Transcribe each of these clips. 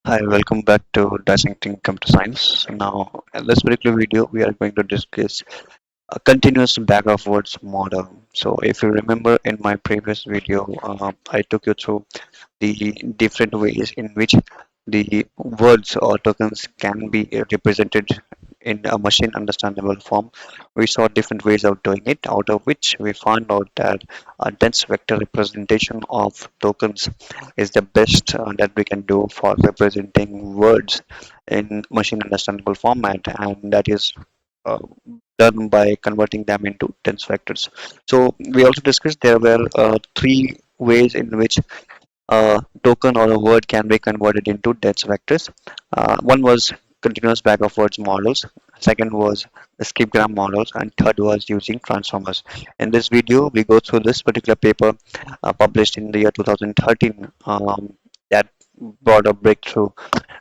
Hi, welcome back to Dissecting Computer Science. Now, in this particular video, we are going to discuss a continuous bag of words model. So, if you remember in my previous video, I took you through the different ways in which the words or tokens can be represented in a machine understandable form. We saw different ways of doing it, out of which we found out that a dense vector representation of tokens is the best that we can do for representing words in machine understandable format, and that is uh, done by converting them into dense vectors. So we also discussed there were three ways in which a token or a word can be converted into dense vectors. One was continuous bag of words models, second was the skipgram models, and third was using transformers. In this video, we go through this particular paper published in the year 2013 that brought a breakthrough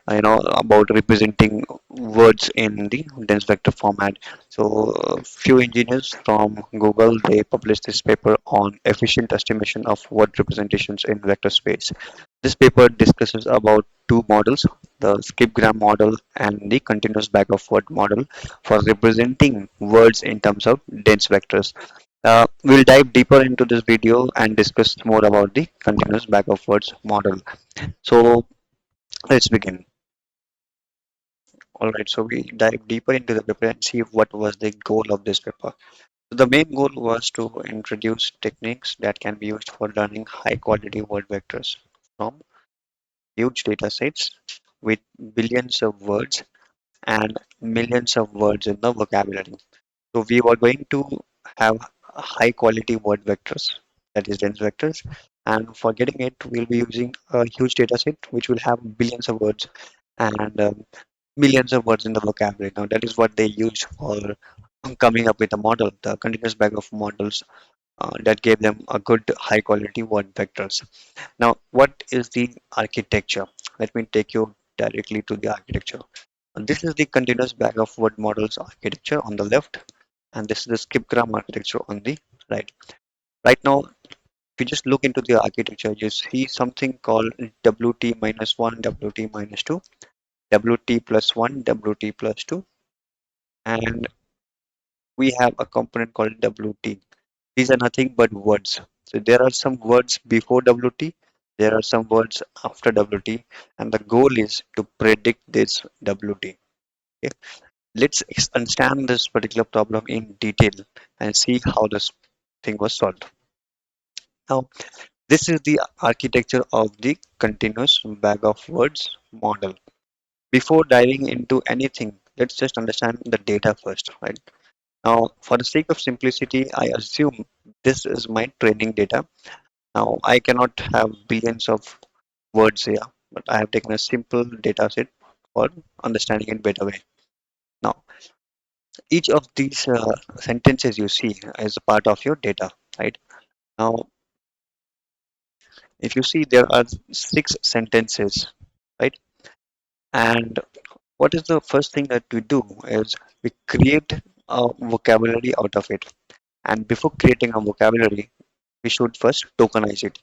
about representing words in the dense vector format. So few engineers from Google, they published this paper on efficient estimation of word representations in vector space. This paper discusses about two models, the skipgram model and the continuous bag of word model, for representing words in terms of dense vectors. We'll dive deeper into this video and discuss more about the continuous bag of words model. So let's begin. All right, so we dive deeper into the paper and see what was the goal of this paper. So the main goal was to introduce techniques that can be used for learning high quality word vectors from huge data sets with billions of words and millions of words in the vocabulary. So we were going to have high quality word vectors, that is dense vectors, and for getting it, we'll be using a huge data set which will have billions of words and millions of words in the vocabulary. Now, that is what they used for coming up with a model, the continuous bag of models that gave them a good high quality word vectors. Now, what is the architecture? Let me take you directly to the architecture. This is the continuous bag of word models architecture on the left, and this is the skipgram architecture on the right. Right now, if you just look into the architecture, you see something called WT minus 1, WT minus 2, WT plus 1, WT plus 2, and we have a component called WT. These are nothing but words. So there are some words before WT, there are some words after WT, and the goal is to predict this WT. Okay? Let's understand this particular problem in detail and see how this thing was solved. Now, this is the architecture of the continuous bag of words model. Before diving into anything, let's just understand the data first, right? Now, for the sake of simplicity, I assume this is my training data. Now, I cannot have billions of words here, but I have taken a simple data set for understanding it better way. Now, each of these sentences you see is a part of your data, right? Now, if you see, there are six sentences, right? And what is the first thing that we do is we create a vocabulary out of it. And before creating a vocabulary, we should first tokenize it.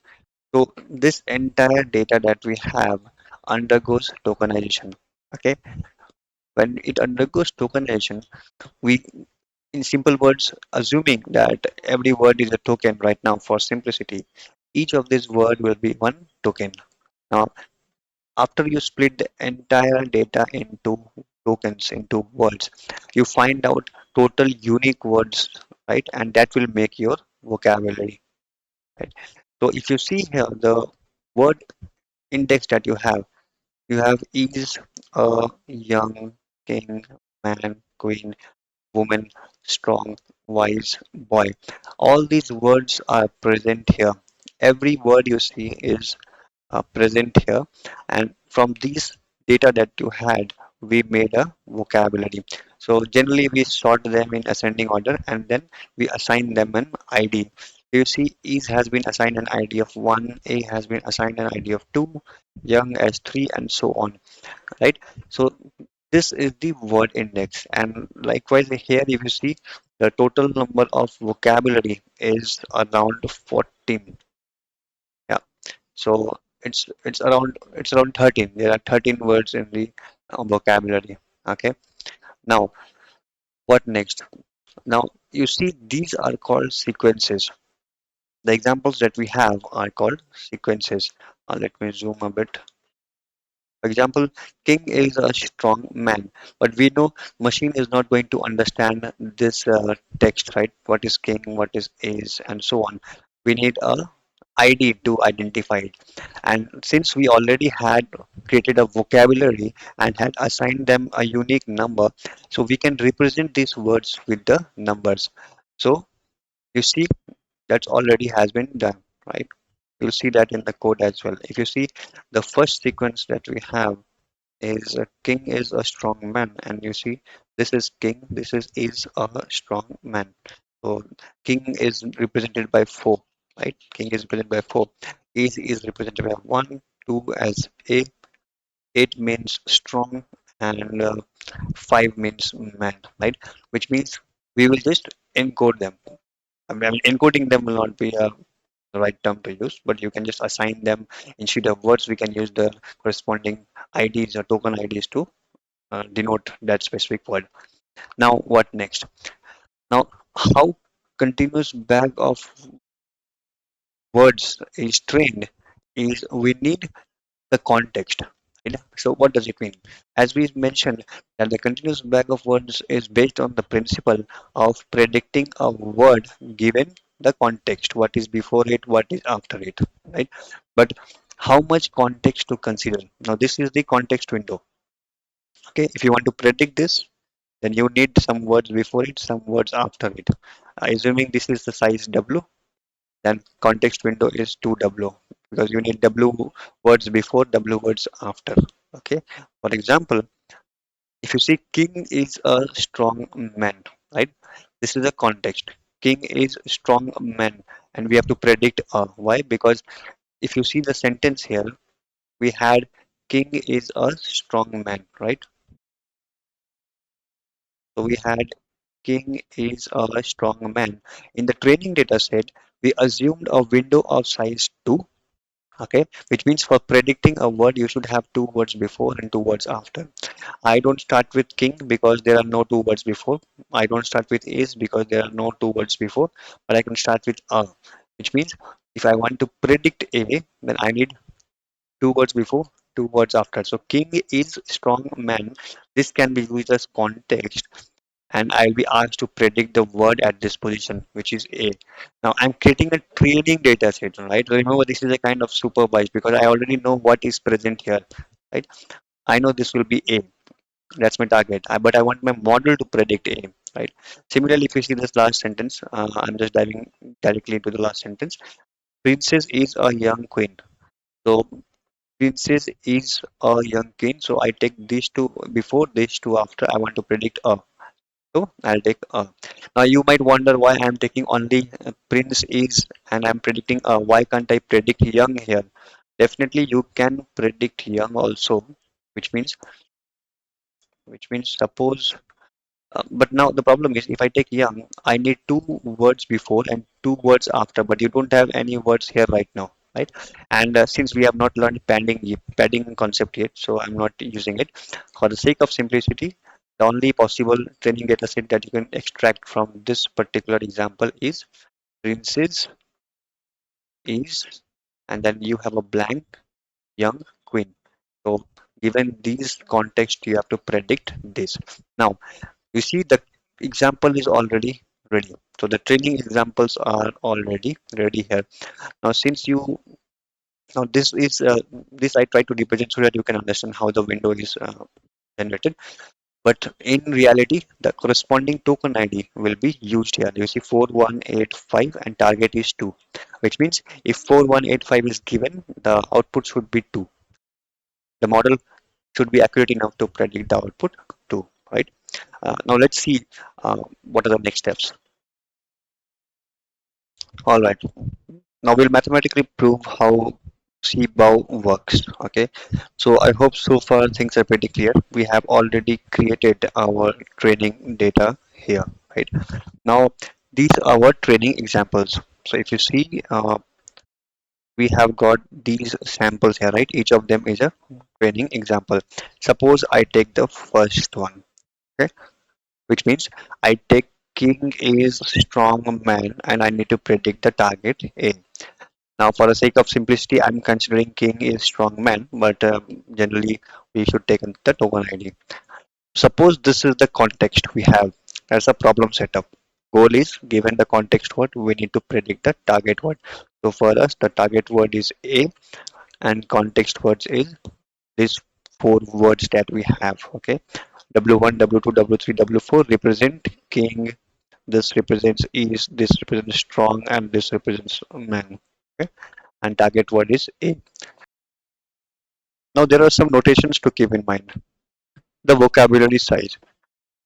So this entire data that we have undergoes tokenization. Okay, when it undergoes tokenization, we, in simple words, assuming that every word is a token right now for simplicity, each of these word will be one token. Now, after you split the entire data into tokens, into words, you find out total unique words, right? And that will make your vocabulary, right? So if you see here, the word index that you have is a young, king, man, queen, woman, strong, wise, boy. All these words are present here. Every word you see is present here, and from these data that you had, we made a vocabulary. So generally we sort them in ascending order and then we assign them an ID. You see, is has been assigned an ID of 1, a has been assigned an ID of 2, young as 3, and so on, right? So this is the word index, and likewise here if you see, the total number of vocabulary is around 14. Yeah, so it's around 13. There are 13 words in the vocabulary. Okay. Now what next? Now you see these are called sequences. The examples that we have are called sequences. Let me zoom a bit. For example, king is a strong man, but we know machine is not going to understand this text, right? What is king, what is, and so on. We need a ID to identify it. And since we already had created a vocabulary and had assigned them a unique number, so we can represent these words with the numbers. So you see that already has been done, right? You'll see that in the code as well. If you see the first sequence that we have is a king is a strong man, and you see this is king, this is a strong man. So king is represented by 4, right? King is represented by 4. Is represented by 1, 2 as a. 8 means strong, and 5 means man, right? Which means we will just encode them. I mean, encoding them will not be the right term to use, but you can just assign them instead of words. We can use the corresponding IDs or token IDs to denote that specific word. Now, what next? Now, how continuous bag of words is trained is we need the context. Right? So, what does it mean? As we mentioned, that the continuous bag of words is based on the principle of predicting a word given the context, what is before it, what is after it, right? But how much context to consider? Now, this is the context window. Okay, if you want to predict this, then you need some words before it, some words after it. Assuming this is the size W, then context window is 2W because you need W words before, W words after. Okay. For example, if you see king is a strong man, right? This is a context. King is strong man, and we have to predict why? Because if you see the sentence here, we had king is a strong man, right? So we had king is a strong man. In the training data set, we assumed a window of size 2, okay, which means for predicting a word, you should have 2 words before and 2 words after. I don't start with king because there are no 2 words before. I don't start with is because there are no 2 words before, but I can start with a, which means if I want to predict a, then I need 2 words before, 2 words after. So king is strong man. This can be used as context, and I'll be asked to predict the word at this position, which is A. Now I'm creating a training data set, right? Remember, this is a kind of supervised because I already know what is present here, right? I know this will be A. That's my target. But I want my model to predict A, right? Similarly, if you see this last sentence, I'm just diving directly into the last sentence. Princess is a young queen. So princess is a young queen. So I take these two before, these two after. I want to predict A. So I'll take now you might wonder why I'm taking only Prince is and I'm predicting why can't I predict young here? Definitely you can predict young also, which means suppose but now the problem is if I take young, I need 2 words before and 2 words after, but you don't have any words here right now, right? And since we have not learned padding concept yet, so I'm not using it. For the sake of simplicity, the only possible training data set that you can extract from this particular example is princess is, and then you have a blank young queen. So given these context, you have to predict this. Now you see the example is already ready. So the training examples are already ready here. Now since you now this I try to represent so that you can understand how the window is generated. But in reality, the corresponding token ID will be used here. You see 4185 and target is 2, which means if 4185 is given, the output should be 2. The model should be accurate enough to predict the output 2, right? Now let's see what are the next steps. All right. Now we'll mathematically prove how CBOW works. Okay. So I hope so far things are pretty clear. We have already created our training data here, right? Now these are our training examples. So if you see, we have got these samples here, right? Each of them is a training example. Suppose I take the first one, okay, which means I take king is strong man and I need to predict the target A. Now, for the sake of simplicity, I'm considering king is strong man, but generally we should take the token ID. Suppose this is the context we have. That's a problem setup. Goal is given the context word, we need to predict the target word. So for us, the target word is A and context words is these four words that we have. Okay, W1, W2, W3, W4 represent king. This represents is. This represents strong, and this represents man. Okay, and target word is A. Now there are some notations to keep in mind. The vocabulary size.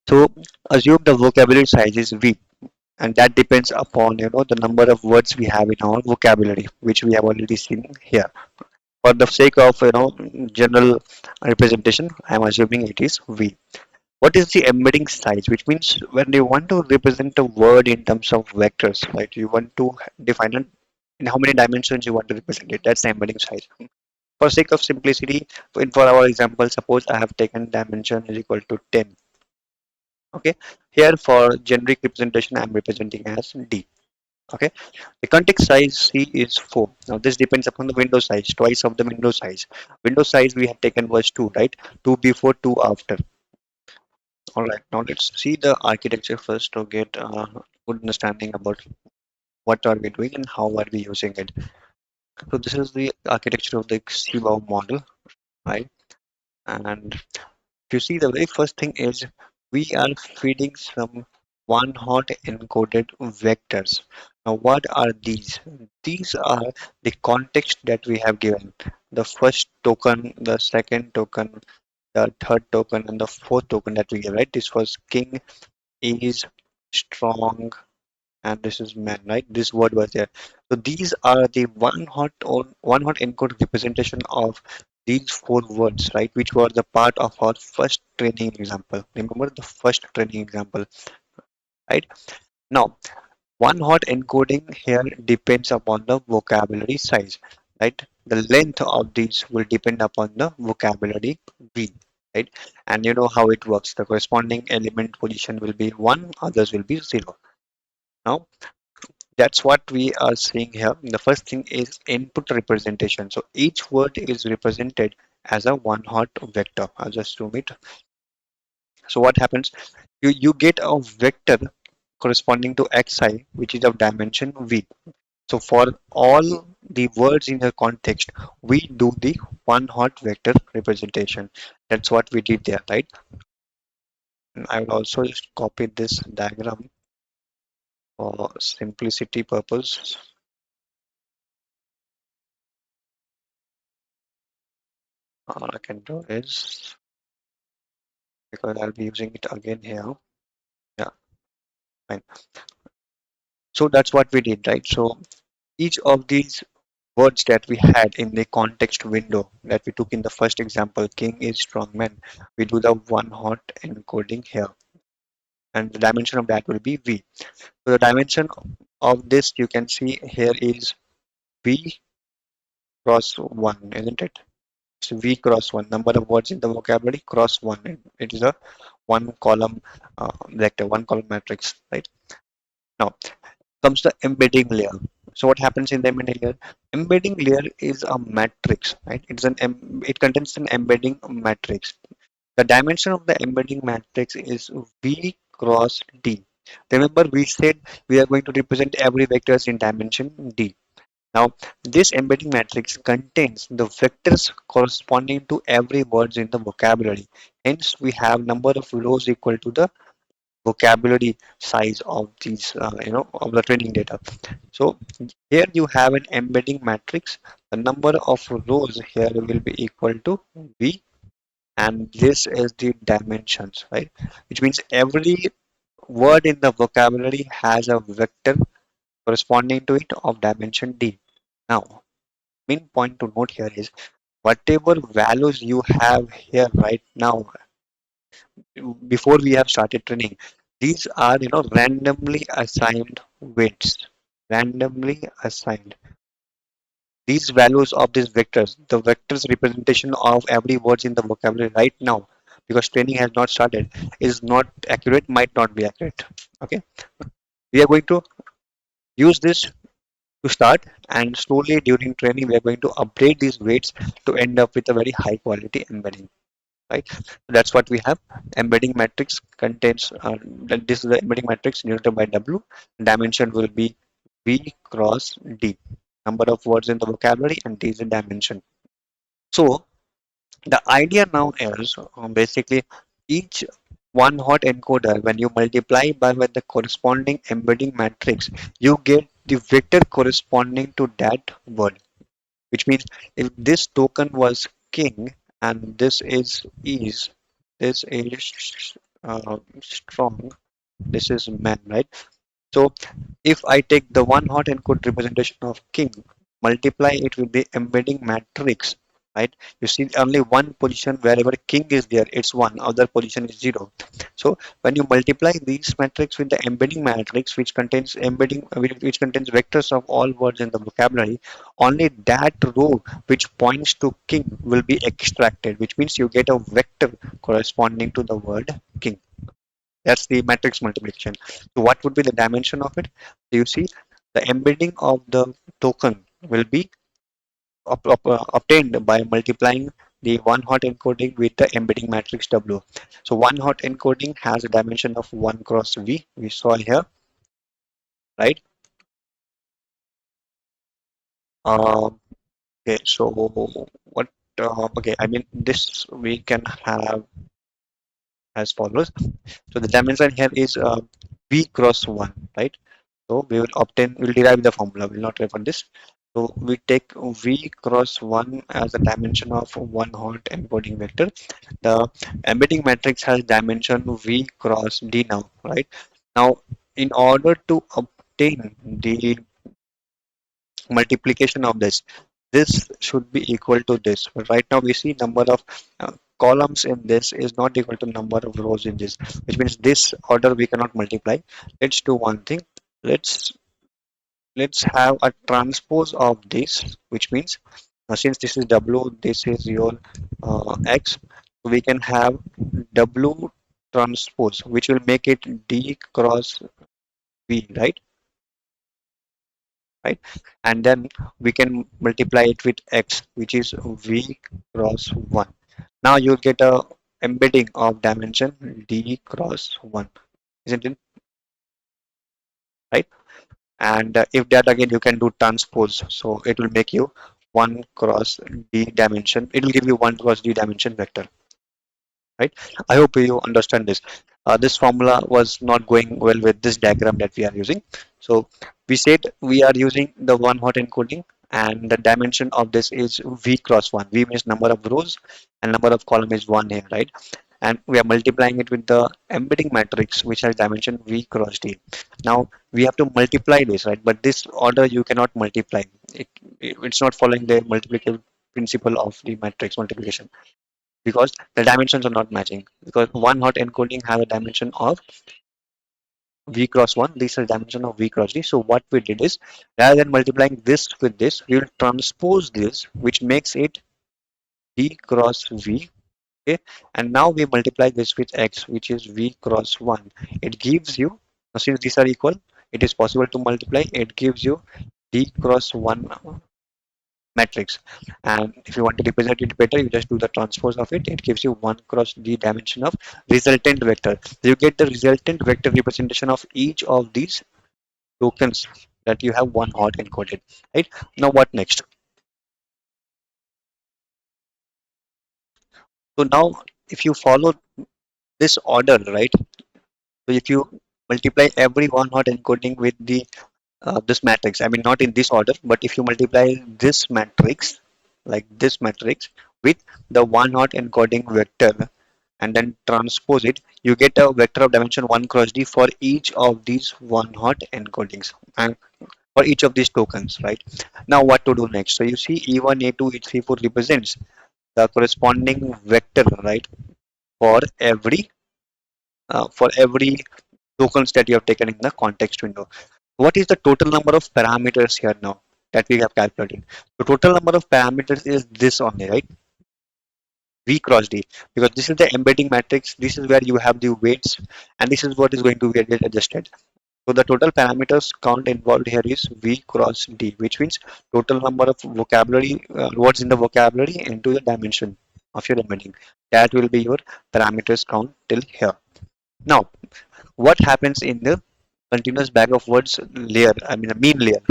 So assume the vocabulary size is V, and that depends upon the number of words we have in our vocabulary, which we have already seen here. For the sake of general representation, I am assuming it is V. What is the embedding size? Which means when you want to represent a word in terms of vectors, right? You want to define it in how many dimensions you want to represent it. That's the embedding size. For sake of simplicity, for our example, suppose I have taken dimension is equal to 10. Okay. Here for generic representation, I am representing as D. Okay. The context size C is 4. Now this depends upon the window size, twice of the window size. Window size we have taken was 2, right? 2 before, 2 after. All right, now let's see the architecture first to get a good understanding about what are we doing and how are we using it. So this is the architecture of the CBOW model, right? And if you see, the very first thing is we are feeding some one hot encoded vectors. Now what are these? These are the context that we have given. The first token, the second token, the third token, and the fourth token that we give, right? This was king is strong and this is man, right? This word was there. So these are the one hot encode representation of these four words, right? Which were the part of our first training example. Remember the first training example, right? Now, one hot encoding here depends upon the vocabulary size, right? The length of these will depend upon the vocabulary V, right? And you know how it works. The corresponding element position will be 1, others will be 0. Now, that's what we are seeing here. The first thing is input representation. So each word is represented as a one hot vector. I'll just zoom it. So what happens? You get a vector corresponding to xi, which is of dimension v. So for all the words in the context, we do the one hot vector representation. That's what we did there, right? And I will also just copy this diagram for simplicity purpose. All I can do is, because I'll be using it again here. Yeah, fine. So that's what we did, right? So each of these words that we had in the context window that we took in the first example, king is strong man, we do the one hot encoding here. And the dimension of that will be V. So the dimension of this you can see here is V cross 1, isn't it? So V cross 1, number of words in the vocabulary cross 1. It is a one column vector, one column matrix, right? Now comes the embedding layer. So what happens in the embedding layer? Embedding layer is a matrix, right? It contains an embedding matrix. The dimension of the embedding matrix is V cross D. Remember, we said we are going to represent every vectors in dimension D. Now, this embedding matrix contains the vectors corresponding to every words in the vocabulary. Hence, we have number of rows equal to the vocabulary size of these, of the training data. So here you have an embedding matrix. The number of rows here will be equal to V, and this is the dimensions, right? Which means every word in the vocabulary has a vector corresponding to it of dimension D. Now, main point to note here is whatever values you have here right now before we have started training, these are randomly assigned weights, randomly assigned. these values of these vectors, the vectors representation of every word in the vocabulary right now, because training has not started, is not accurate, might not be accurate. Okay, we are going to use this to start, and slowly during training we are going to update these weights to end up with a very high quality embedding, right? That's what we have. Embedding matrix contains this is the embedding matrix denoted by W. Dimension will be V cross D, number of words in the vocabulary, and D is the dimension. So the idea now is basically each one hot encoder, when you multiply by with the corresponding embedding matrix, you get the vector corresponding to that word. Which means if this token was king and this is strong, this is man, right? So if I take the one hot encode representation of king, multiply it with the embedding matrix, right? You see only one position wherever king is there, it's one, other position is zero. So when you multiply these matrix with the embedding matrix, which contains vectors of all words in the vocabulary, only that row which points to king will be extracted, which means you get a vector corresponding to the word king. That's the matrix multiplication. So what would be the dimension of it? So you see the embedding of the token will be obtained by multiplying the one hot encoding with the embedding matrix W. So one hot encoding has a dimension of 1 cross V, we saw here, right? Um, okay, so what, okay, I mean, this we can have as follows. So the dimension here is V cross 1, right? So we'll derive the formula, we'll not refer this. So we take V cross 1 as a dimension of one hot encoding vector. The embedding matrix has dimension V cross D now, right? Now, in order to obtain the multiplication of this should be equal to this. But right now we see number of columns in this is not equal to number of rows in this, which means this order we cannot multiply. Let's do one thing. Let's let's have a transpose of this, which means since this is W, this is your X, we can have W transpose, which will make it D cross V, right? And then we can multiply it with X, which is V cross 1. Now you get a embedding of dimension D cross 1, isn't it? Right? And if that again you can do transpose, so it will make you 1 cross D dimension, it will give you 1 cross D dimension vector, right? I hope you understand this. This formula was not going well with this diagram that we are using. So we said we are using the one hot encoding, and the dimension of this is V cross 1. V means number of rows and number of column is 1 here, right? And we are multiplying it with the embedding matrix, which has dimension V cross D. Now we have to multiply this, right? But this order you cannot multiply. It's not following the multiplicative principle of the matrix multiplication, because the dimensions are not matching, because one hot encoding has a dimension of V cross 1, this is the dimension of V cross D. So what we did is, rather than multiplying this with this, we will transpose this, which makes it D cross V. Okay, and now we multiply this with X, which is V cross 1. It gives you, now since these are equal, it is possible to multiply. It gives you D cross 1 matrix. And if you want to represent it better, you just do the transpose of it. It gives you 1 cross D dimension of resultant vector. You get the resultant vector representation of each of these tokens that you have one hot encoded, right? Now what next? So now if you follow this order, right? So if you multiply every one hot encoding with the this matrix, I mean not in this order, but if you multiply this matrix, like this matrix, with the one hot encoding vector and then transpose it, you get a vector of dimension 1 cross D for each of these one hot encodings and for each of these tokens, right? Now what to do next? So you see E1, E2, E3, 4 represents the corresponding vector, right? For every tokens that you have taken in the context window. What is the total number of parameters here now? that we have calculated. The total number of parameters is this only, right? V cross D, because this is the embedding matrix. This is where you have the weights, and this is what is going to get adjusted. So the total parameters count involved here is V cross D, which means total number of vocabulary words in the vocabulary into the dimension of your embedding. That will be your parameters count till here. Now, what happens in the continuous bag of words layer? I mean, a mean layer.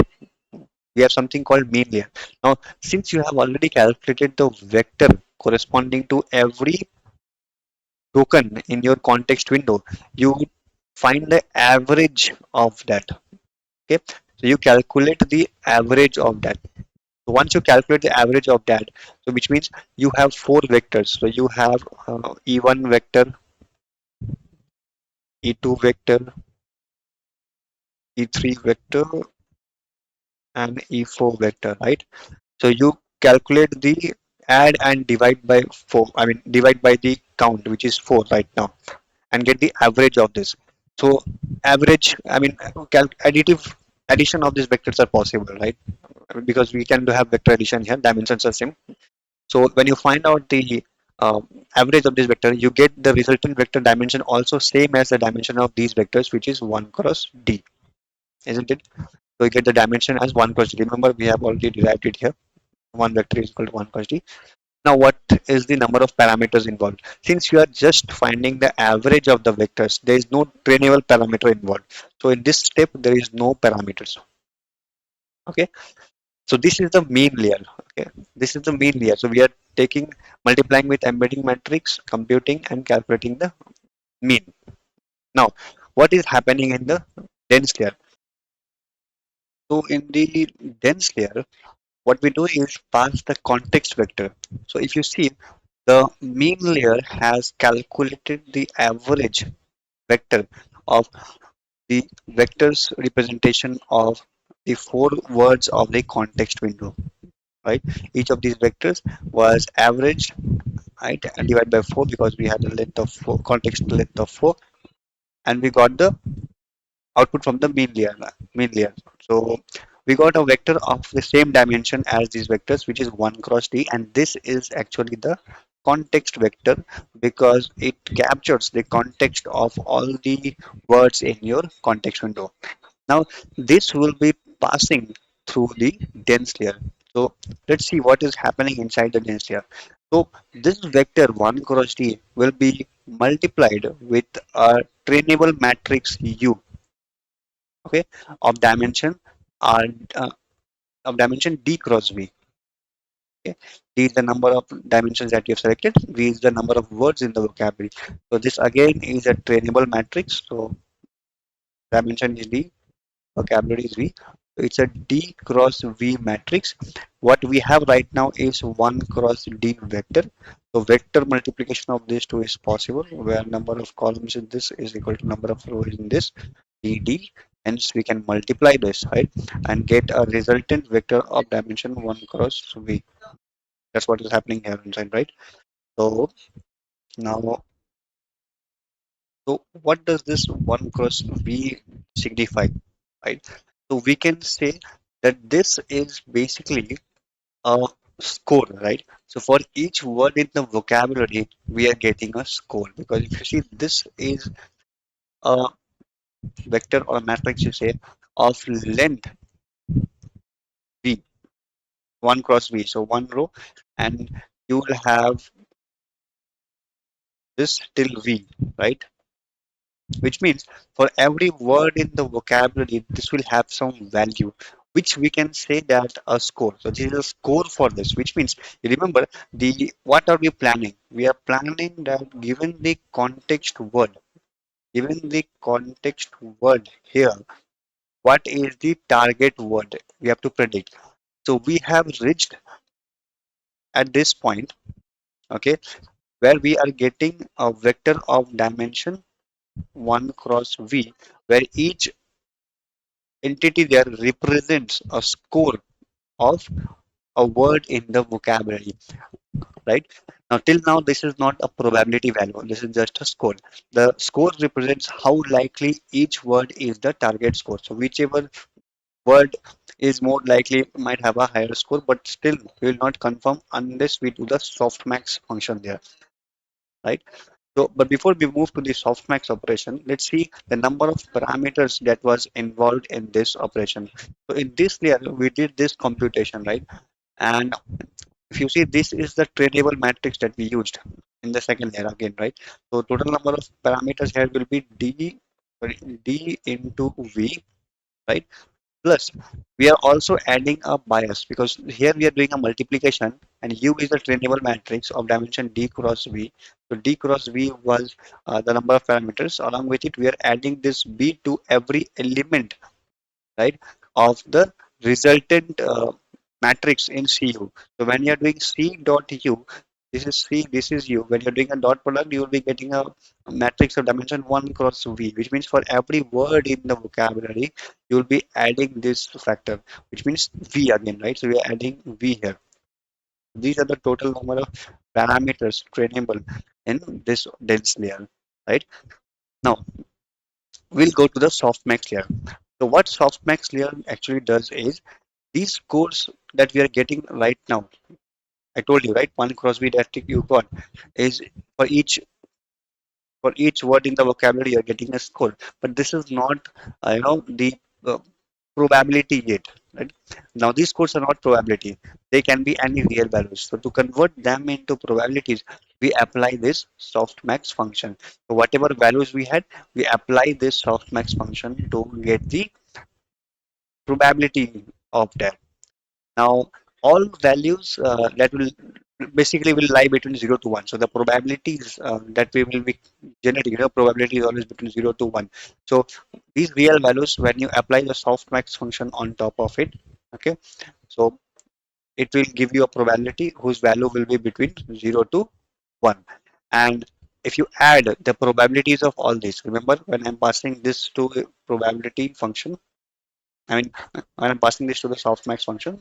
We have something called mean layer. Now, since you have already calculated the vector corresponding to every token in your context window, you find the average of that. Okay, so you calculate the average of that. So once you calculate the average of that, so which means you have four vectors. So you have E1 vector, E2 vector, E3 vector, and E4 vector, right? So you calculate the add and divide by 4. I mean, divide by the count, which is 4 right now, and get the average of this. So average, I mean, additive addition of these vectors are possible, right? Because we can have vector addition here, dimensions are same. So when you find out the uh, average of this vector, you get the resultant vector dimension also same as the dimension of these vectors, which is 1 cross D, isn't it? So you get the dimension as 1 cross D. Remember, we have already derived it here. One vector is equal to 1 cross D. Now, what is the number of parameters involved? Since you are just finding the average of the vectors, there is no trainable parameter involved. So in this step, there is no parameters. Okay. So this is the mean layer. Okay. This is the mean layer. So we are taking multiplying with embedding matrix, computing and calculating the mean. Now, what is happening in the dense layer? So in the dense layer, what we do is pass the context vector. So if you see, the mean layer has calculated the average vector of the vectors representation of the four words of the context window, right? Each of these vectors was averaged, right, and divided by 4 because we had the length of 4, context length of 4, and we got the output from the mean layer. Mean layer. So we got a vector of the same dimension as these vectors, which is 1 cross D, and this is actually the context vector because it captures the context of all the words in your context window. Now this will be passing through the dense layer. So let's see what is happening inside the dense layer. So this vector 1 cross D will be multiplied with a trainable matrix U, okay, of dimension r uh, of dimension D cross V. Okay, D is the number of dimensions that you have selected. V is the number of words in the vocabulary. So this again is a trainable matrix. So dimension is D, vocabulary is V. So it's a D cross V matrix. What we have right now is 1 cross D vector. So vector multiplication of these two is possible, where number of columns in this is equal to number of rows in this DD. Hence, we can multiply this, right, and get a resultant vector of dimension 1 cross V. That's what is happening here inside, right? So now, so what does this 1 cross V signify, right? So we can say that this is basically a score, right? So for each word in the vocabulary, we are getting a score because if you see, this is a vector or a matrix, you say, of length V, 1 cross V. So one row, and you will have this till V, right? Which means for every word in the vocabulary, this will have some value, which we can say that a score. So this is a score for this, which means remember the what are we planning? We are planning that given the context word here, what is the target word we have to predict. So we have reached at this point, okay, where we are getting a vector of dimension 1 cross V, where each entity there represents a score of a word in the vocabulary, right? Now, till now, this is not a probability value. This is just a score. The score represents how likely each word is the target score. So, whichever word is more likely might have a higher score, but still we will not confirm unless we do the softmax function there, right? So, but before we move to the softmax operation, let's see the number of parameters that was involved in this operation. So in this layer, we did this computation, right? And if you see, this is the trainable matrix that we used in the second layer again, right? So total number of parameters here will be d into v, right? Plus, we are also adding a bias because here we are doing a multiplication and U is the trainable matrix of dimension D cross V. So D cross V was the number of parameters. Along with it, we are adding this B to every element, right, of the resultant matrix in CU. So when you are doing C dot U, this is C, this is U. When you're doing a dot product, you will be getting a matrix of dimension 1 cross V, which means for every word in the vocabulary, you will be adding this factor, which means V again, right? So we are adding V here. These are the total number of parameters trainable in this dense layer, right? Now, we'll go to the softmax layer. So what softmax layer actually does is these scores that we are getting right now, I told you, right? One cross V that you got is for each word in the vocabulary you're getting a score. But this is not, the uh, probability yet, right? Now these scores are not probability. They can be any real values. So to convert them into probabilities, we apply this softmax function. So whatever values we had, we apply this softmax function to get the probability of that. Now, all values that will basically will lie between 0 to 1. So the probabilities that we will be generating, probability is always between 0 to 1. So these real values, when you apply the softmax function on top of it, okay, so it will give you a probability whose value will be between 0 to 1. And if you add the probabilities of all these, remember when I'm passing this to a probability function, I mean, when I'm passing this to the softmax function,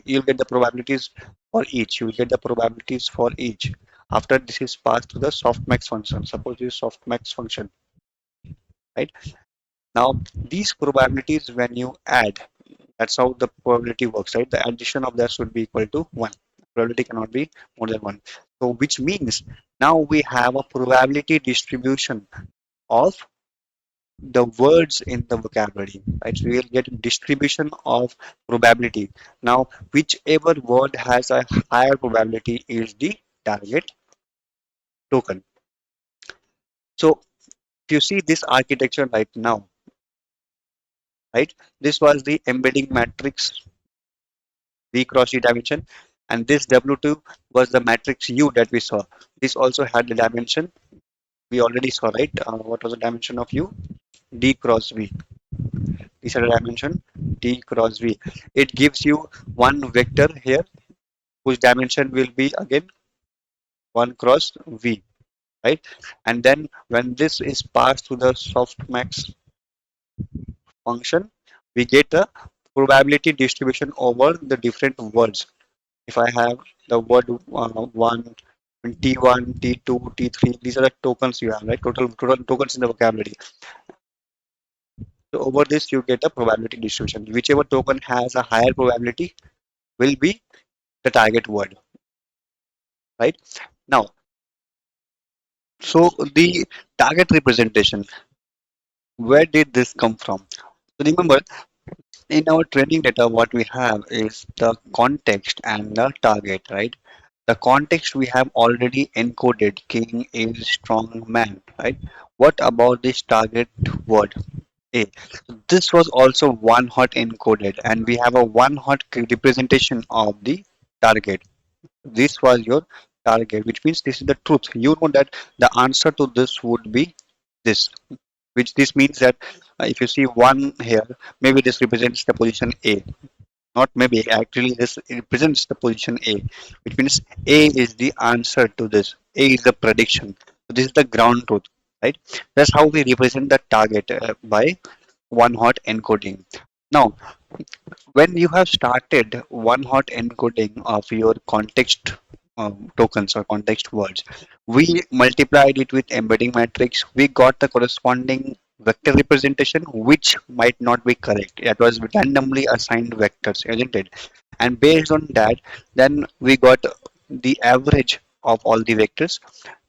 you'll get the probabilities for each. You'll get the probabilities for each. After this is passed to the softmax function. Suppose this is softmax function, right? Now, these probabilities, when you add, that's how the probability works, right? The addition of that should be equal to 1. Probability cannot be more than 1. So, which means now we have a probability distribution of the words in the vocabulary, right? So we will get distribution of probability. Now, whichever word has a higher probability is the target token. So if you see this architecture right now, right? This was the embedding matrix V cross U dimension, and this W2 was the matrix U that we saw. This also had the dimension we already saw, right? What was the dimension of U? D cross V. These are the dimension D cross V. It gives you one vector here whose dimension will be again 1 cross V, right? And then when this is passed to the softmax function, we get a probability distribution over the different words. If I have the word 1, T1, T2, T3, these are the tokens you have, right? Total tokens in the vocabulary. So over this, you get a probability distribution. Whichever token has a higher probability will be the target word, right? Now, so the target representation, where did this come from? So remember, in our training data, what we have is the context and the target, right? The context we have already encoded, king is strong man, right? What about this target word A? This was also one hot encoded, and we have a one hot representation of the target. This was your target, which means this is the truth. You know that the answer to this would be this, which this means that if you see one here, maybe this represents the position A. Not maybe, actually this represents the position A, which means A is the answer to this. A is the prediction. So this is the ground truth, right? That's how we represent the target by one hot encoding. Now, when you have started one hot encoding of your context tokens or context words, we multiplied it with embedding matrix. We got the corresponding vector representation which might not be correct. It was randomly assigned vectors, isn't it? And based on that, then we got the average of all the vectors.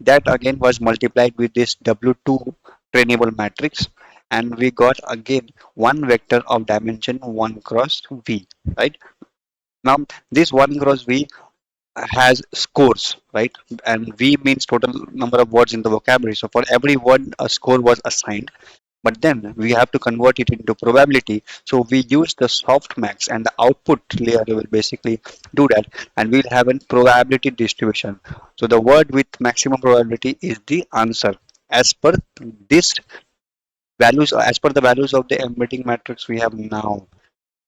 That again was multiplied with this W2 trainable matrix, and we got again one vector of dimension 1 cross V, right? Now, this 1 cross V has scores, right? And V means total number of words in the vocabulary. So for every word, a score was assigned. But then we have to convert it into probability. So we use the softmax, and the output layer will basically do that, and we'll have a probability distribution. So the word with maximum probability is the answer as per this values, as per the values of the embedding matrix we have now.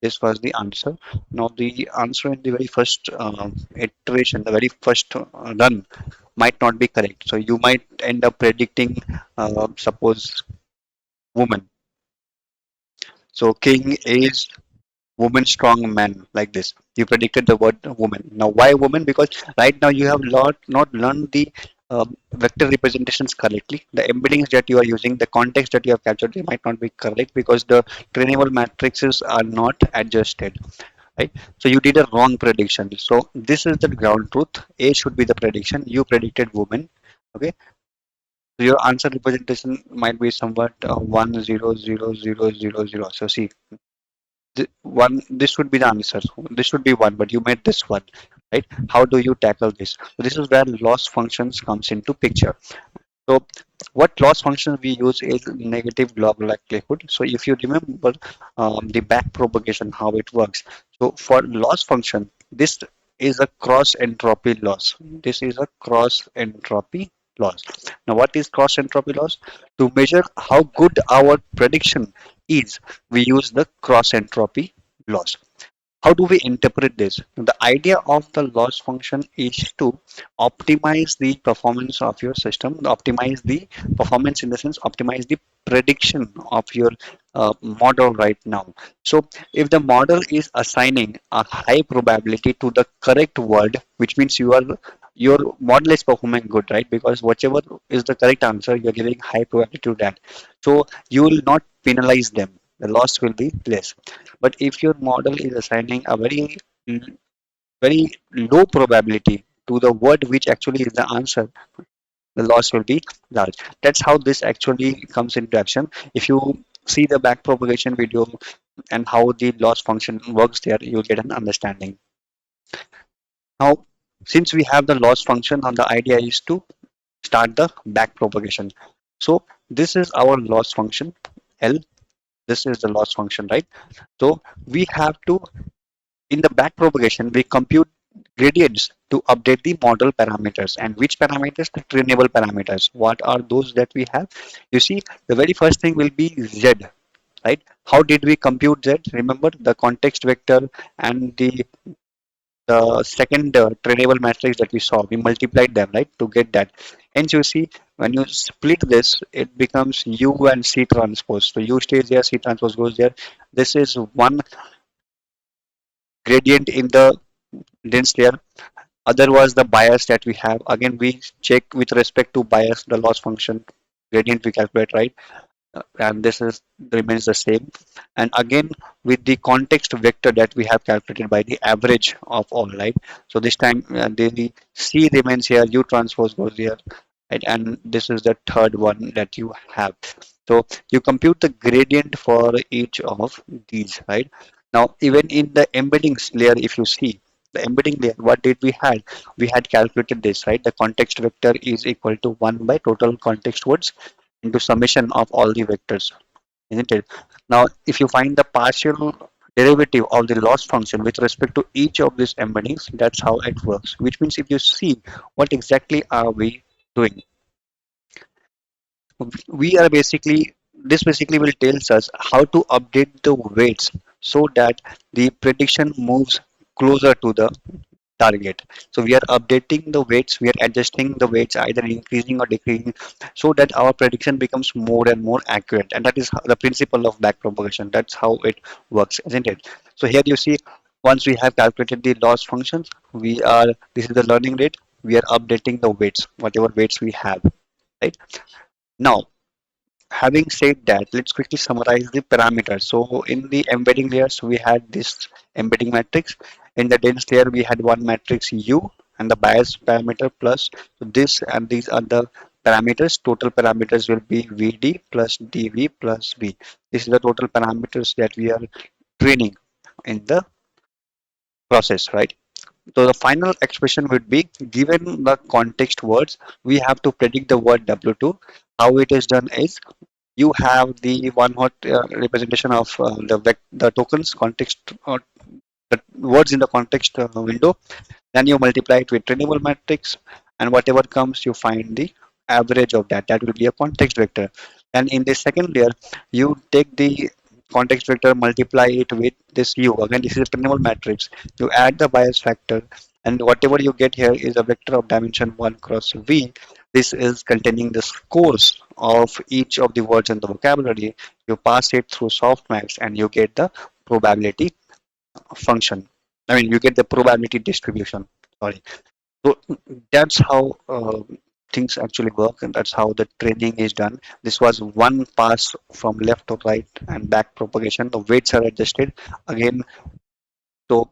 This was the answer. Now the answer in the very first iteration, the very first run might not be correct. So you might end up predicting, suppose, woman. So king is woman, strong man, like this. You predicted the word woman. Now why woman? Because right now you have not learned the vector representations correctly. The embeddings that you are using, the context that you have captured, they might not be correct because the trainable matrices are not adjusted. Right? So you did a wrong prediction. So this is the ground truth. A should be the prediction. You predicted woman. Okay. So your answer representation might be somewhat 1 0 0 0 0 0. So see, one, this should be the answer. This should be one, but you made this one, right? How do you tackle this? So this is where loss functions comes into picture. So what loss function we use is negative log likelihood. So if you remember the back propagation, how it works. So for loss function, this is a cross entropy loss. This is a cross entropy loss. Now what is cross entropy loss? To measure how good our prediction is, we use the cross entropy loss. How do we interpret this? The idea of the loss function is to optimize the performance of your system, optimize the performance in the sense, optimize the prediction of your model right now. So if the model is assigning a high probability to the correct word, which means your model is performing good, right? Because whichever is the correct answer, you're giving high probability to that. So you will not penalize them. The loss will be less. But if your model is assigning a very low probability to the word which actually is the answer, the loss will be large. That's how this actually comes into action. If you see the back propagation video and how the loss function works there, you'll get an understanding. Now, since we have the loss function, and the idea is to start the back propagation. So this is our loss function L. This is the loss function, right? So we have to, in the back propagation, we compute gradients to update the model parameters. And which parameters? The trainable parameters. What are those that we have? You see, the very first thing will be Z, right? How did we compute Z? Remember the context vector and the second trainable matrix that we saw. We multiplied them, right, to get that. Hence, you see, when you split this, it becomes U and C transpose. So U stays there, C transpose goes there. This is one gradient in the dense layer. Other was the bias that we have. Again, we check with respect to bias the loss function gradient we calculate, right? And this is remains the same. And again, with the context vector that we have calculated by the average of all, right? So this time the C remains here, U transpose goes here, right? And this is the third one that you have. So you compute the gradient for each of these, right? Now, even in the embeddings layer, if you see the embedding layer, what did we had? We had calculated this, right? The context vector is equal to 1 by total context words into summation of all the vectors, isn't it? Now, if you find the partial derivative of the loss function with respect to each of these embeddings, that's how it works. Which means if you see what exactly are we doing, we are basically, this basically will tells us how to update the weights so that the prediction moves closer to the target. So we are updating the weights, we are adjusting the weights, either increasing or decreasing, so that our prediction becomes more and more accurate. And that is the principle of backpropagation. That's how it works, isn't it? So here you see, once we have calculated the loss functions, we are, this is the learning rate, we are updating the weights, whatever weights we have, right? Now, having said that, let's quickly summarize the parameters. So in the embedding layers, we had this embedding matrix. In the dense layer, we had one matrix U and the bias parameter plus. So this and these are the parameters. Total parameters will be VD plus DV plus V. This is the total parameters that we are training in the process, right? So the final expression would be given the context words, we have to predict the word W2. How it is done is you have the one hot representation of the tokens context the words in the context window, then you multiply it with trainable matrix, and whatever comes, you find the average of that. That will be a context vector. And in the second layer, you take the context vector, multiply it with this U. Again, this is a trainable matrix. You add the bias factor, and whatever you get here is a vector of dimension 1 cross V. This is containing the scores of each of the words in the vocabulary. You pass it through softmax, and you get the probability function. I mean, you get the probability distribution. Sorry. So that's how things actually work, and that's how the training is done. This was one pass from left to right and back propagation. The weights are adjusted again. So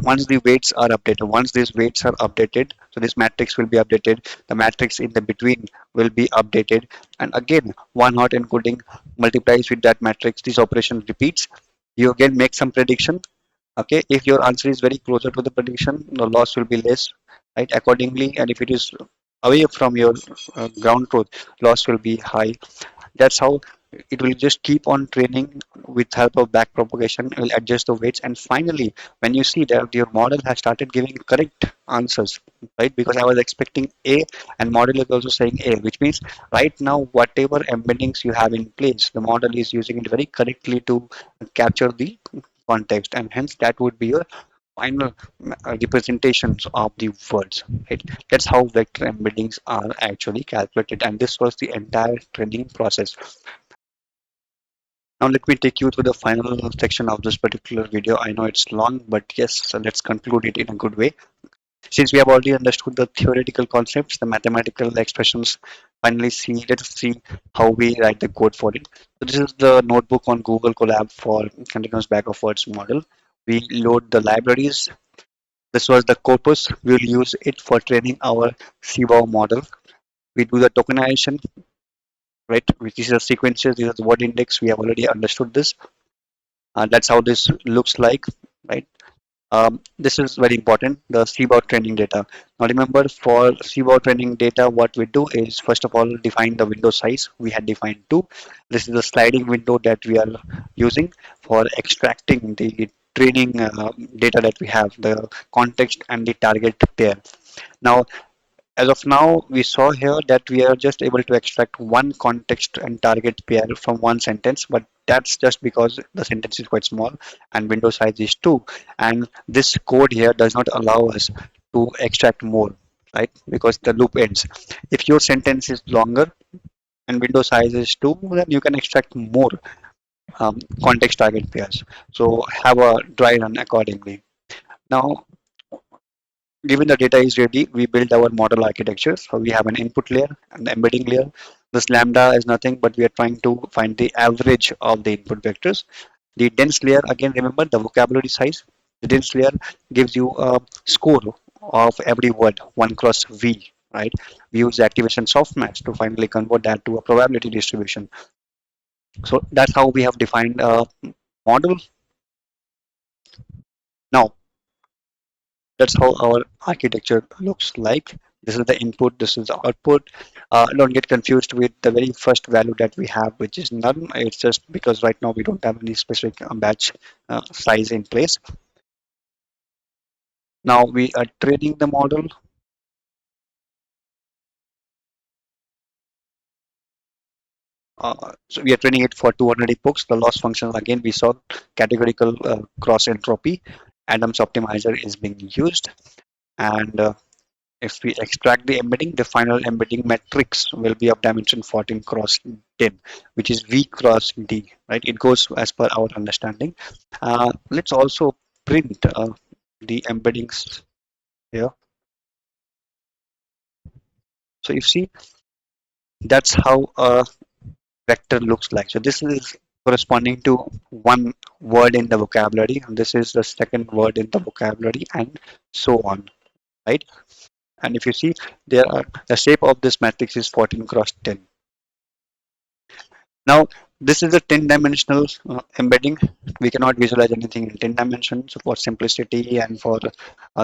once these weights are updated, so this matrix will be updated. The matrix in the between will be updated, and again one hot encoding multiplies with that matrix. This operation repeats. You again make some prediction. Okay, if your answer is very closer to the prediction, the loss will be less, right, accordingly, and if it is away from your ground truth, loss will be high. That's how it will just keep on training with help of back propagation. It will adjust the weights, and finally when you see that your model has started giving correct answers, right, because I was expecting A and model is also saying A, which means right now whatever embeddings you have in place, the model is using it very correctly to capture the context, and hence that would be your final representations of the words, right? That's how vector embeddings are actually calculated, and this was the entire training process. Now let me take you to the final section of this particular video. I know it's long, but yes, so let's conclude it in a good way. Since we have already understood the theoretical concepts, the mathematical expressions, finally let's see how we write the code for it. So this is the notebook on Google Colab for continuous back of words model. We load the libraries. This was the corpus. We'll use it for training our CBOW model. We do the tokenization, right? Which is the sequences. This is the word index. We have already understood this. That's how this looks like, right? This is very important, the CBOW training data. Now remember, for CBOW training data, what we do is first of all define the window size. We had defined two. This is the sliding window that we are using for extracting the training data that we have, the context and the target pair. Now as of now, we saw here that we are just able to extract one context and target pair from one sentence, but that's just because the sentence is quite small and window size is 2. And this code here does not allow us to extract more, right? Because the loop ends. If your sentence is longer and window size is 2, then you can extract more context target pairs. So have a dry run accordingly. Now, given the data is ready, we build our model architecture. So we have an input layer and embedding layer. This lambda is nothing, but we are trying to find the average of the input vectors. The dense layer, again, remember the vocabulary size. The dense layer gives you a score of every word, 1 cross V, right? We use the activation softmax to finally convert that to a probability distribution. So that's how we have defined a model. Now, that's how our architecture looks like. This is the input, this is the output. Don't get confused with the very first value that we have, which is none. It's just because right now we don't have any specific batch size in place. Now we are training the model. So we are training it for 200 epochs. The loss function, again, we saw categorical cross-entropy. Adams optimizer is being used. And if we extract the embedding, the final embedding matrix will be of dimension 14 cross 10, which is V cross D, right? It goes as per our understanding. Let's also print the embeddings here. So you see, that's how vector looks like. So this is corresponding to one word in the vocabulary, and this is the second word in the vocabulary, and so on, right? And if you see, the shape of this matrix is 14 cross 10. Now, this is a 10-dimensional embedding. We cannot visualize anything in 10 dimensions. So for simplicity and for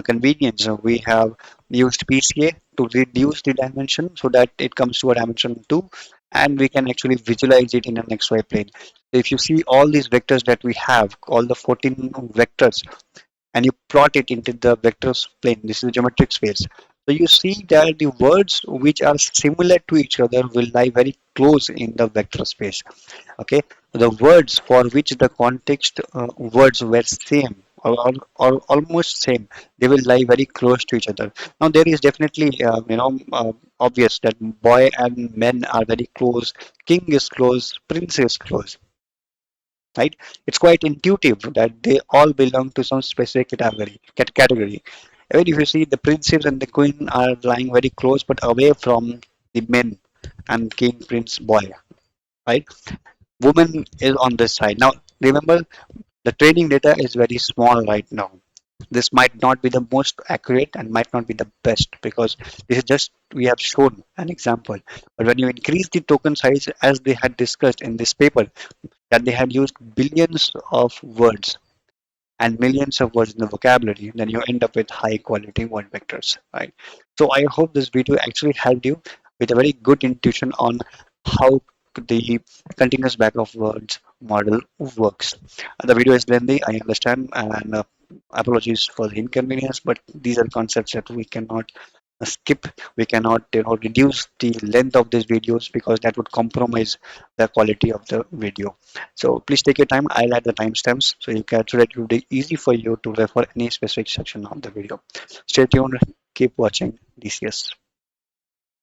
convenience, we have used PCA to reduce the dimension so that it comes to a dimension 2, and we can actually visualize it in an XY plane. So if you see all these vectors that we have, all the 14 vectors, and you plot it into the vector plane. This is the geometric space. So you see that the words which are similar to each other will lie very close in the vector space. Okay, the words for which the context words were same or almost same, they will lie very close to each other. Now there is definitely obvious that boy and men are very close, king is close, prince is close, right? It's quite intuitive that they all belong to some specific category. Even if you see, the princes and the queen are lying very close but away from the men and king, prince, boy, right? Woman is on this side. Now remember, the training data is very small right now. This might not be the most accurate and might not be the best, because this is just, we have shown an example. But when you increase the token size, as they had discussed in this paper, that they had used billions of words and millions of words in the vocabulary, then you end up with high quality word vectors, right? So I hope this video actually helped you with a very good intuition on how the continuous back of words model works. The video is lengthy, I understand, and apologies for the inconvenience, but these are concepts that we cannot skip. We cannot reduce the length of these videos, because that would compromise the quality of the video. So please take your time. I'll add the timestamps so you can, so that it will be easy for you to refer any specific section of the video. Stay tuned, keep watching DCS.